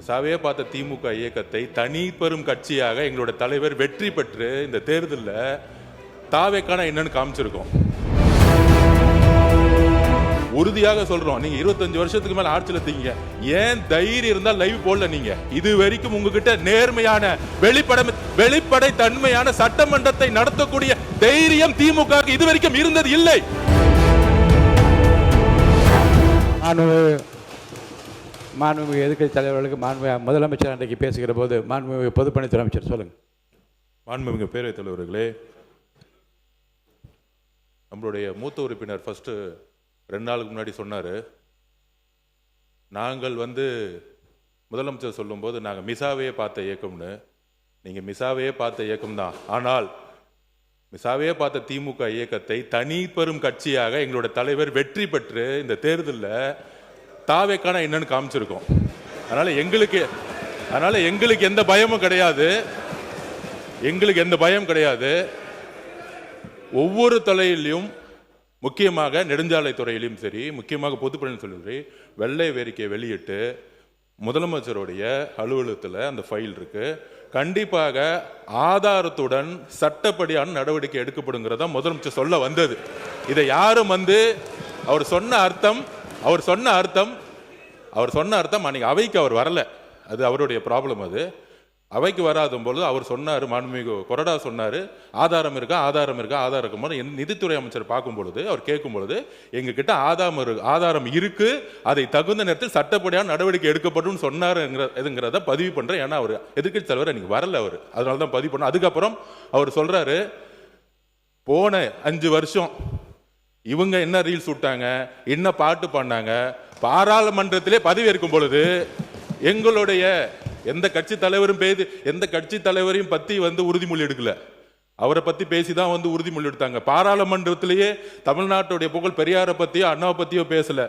மிசாவே பார்த்த திமுக இயக்கத்தை தனி பெரும் கட்சியாக எங்களோட தலைவர் வெற்றி பெற்று இந்த தேர்தலில் தாவேக்கான என்னன்னு காமிச்சிருக்கோம். உறுதியாக சொல்றோம், நீங்க 25 வருஷத்துக்கு மேல ஆட்சியில் இருக்கீங்க, ஏன் தைரியம் இருந்தால் லைவ் போடல? நீங்க இது வரைக்கும் உங்ககிட்ட நேர்மையான வெளிப்படை தன்மையான சட்டமன்றத்தை நடத்தக்கூடிய தைரியம் திமுக இது வரைக்கும் இருந்தது இல்லை. மாண்புமிகு எதிர்க்கட்சி தலைவர்களுக்கு மாண்புமிகு முதலமைச்சர் அன்றைக்கு பேசுகிற போது மாண்புமிகு பொதுப்பணித்துறை அமைச்சர் சொல்லுங்க. மாண்புமிகு பேரவைத் தலைவர்களே, நம்மளுடைய மூத்த உறுப்பினர் ஃபர்ஸ்ட் 2 நாளுக்கு முன்னாடி சொன்னார், நாங்கள் முதலமைச்சர் சொல்லும்போது நாங்கள் மிசாவையே பார்த்த இயக்கம்னு. நீங்கள் மிசாவையே பார்த்த இயக்கம் தான், ஆனால் மிசாவையே பார்த்த திமுக இயக்கத்தை தனி பெரும் கட்சியாக எங்களோட தலைவர் வெற்றி பெற்று இந்த தேர்தலில் தாவேக்கான என்னன்னு காமிச்சிருக்கோம். அதனால எங்களுக்கு எந்த பயமும் கிடையாது. எங்களுக்கு எந்த பயம் கிடையாது. ஒவ்வொரு தலையிலும், முக்கியமாக நெடுஞ்சாலை துறையிலும் சரி, முக்கியமாக பொதுப்பணின்னு சொல்லி வெள்ளை வேறிக்கை வெளியிட்டு முதலமைச்சருடைய அலுவலகத்தில் அந்த ஃபைல் இருக்கு. கண்டிப்பாக ஆதாரத்துடன் சட்டப்படியான நடவடிக்கை எடுக்கப்படுங்கிறதா முதலமைச்சர் சொல்ல வந்தது. இதை யாரும் அவர் சொன்ன அர்த்தம் அன்னைக்கு அவைக்கு அவர் வரல, அது அவருடைய ப்ராப்ளம். அது அவைக்கு வராத பொழுது அவர் சொன்னார், மாண்புமிகு கொறடா சொன்னார், ஆதாரம் இருக்கா. நிதித்துறை அமைச்சர் பார்க்கும் பொழுது, அவர் கேட்கும் பொழுது, எங்ககிட்ட ஆதாரம் இருக்கு, அதை தகுந்த நேரத்தில் சட்டப்படியான நடவடிக்கை எடுக்கப்படும் சொன்னாருங்கிறத பதிவு பண்றேன். ஏன்னா அவர் எதிர்க்கட்சி தலைவர் அன்னைக்கு வரல, அவர் அதனால தான் பதிவு பண்ண. அதுக்கப்புறம் அவர் சொல்றாரு, போன 5 வருஷம் இவங்க என்ன ரீல்ஸ் விட்டாங்க, என்ன பாட்டு பாடினாங்க, பாராளுமன்றத்திலே பதவி இருக்கும் பொழுது எங்களுடைய எந்த கட்சி தலைவரையும் பத்தி ஒருதிமொழி எடுக்கல. அவரை பத்தி பேசிதான் உறுதிமொழி எடுத்தாங்க. பாராளுமன்றத்திலேயே தமிழ்நாட்டுடைய புகழ் பெரியாரை பத்தியோ அண்ணாவை பத்தியோ பேசல.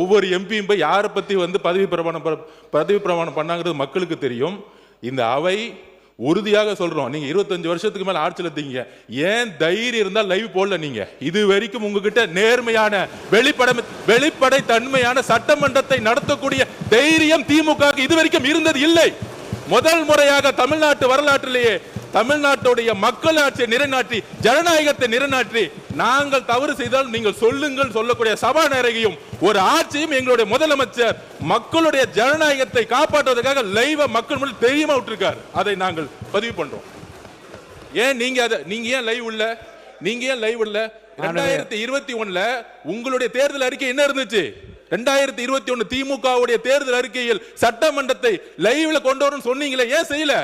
ஒவ்வொரு எம்பியும் போய் யாரை பத்தி பதவி பிரமாணம் பண்ணாங்கிறது மக்களுக்கு தெரியும். இந்த அவை உறுதியாக சொல்றோம், நீங்க 25 வருஷத்துக்கு மேல ஆட்சியில் இருக்கீங்க, ஏன் தைரியம் இருந்தால் லைவ் போடல? நீங்க இது வரைக்கும் உங்ககிட்ட நேர்மையான வெளிப்படை தன்மையான சட்டமன்றத்தை நடத்தக்கூடிய தைரியம் திமுக இது வரைக்கும் இருந்தது இல்லை. முதல் முறையாக தமிழ்நாட்டு வரலாற்றிலேயே தமிழ்நாட்டுடைய மக்கள் ஆட்சியை நிலைநாட்டி, ஜனநாயகத்தை நிலைநாட்டி, நாங்கள் தவறு செய்தால் நீங்கள் சொல்லுங்கள் சொல்லக்கூடிய சபாநாயகியும் ஒரு ஆட்சியும் எங்களுடைய முதலமைச்சர் மக்களுடைய ஜனநாயகத்தை காப்பாற்றுவதற்காக லைவ் மக்கள் முன்னாடி தெரியுமா விட்டுருக்காரு. அதை நாங்கள் பதிவு பண்றோம். ஏன் நீங்க ஏன் லைவ் இல்ல? 2021 உங்களுடைய தேர்தல் அறிக்கை என்ன இருந்துச்சு? 2021 திமுகவுடைய தேர்தல் அறிக்கையில் சட்டமன்றத்தை லைவ்ல கொண்டு வரணும்னு சொன்னீங்களே, ஏன் செய்யல?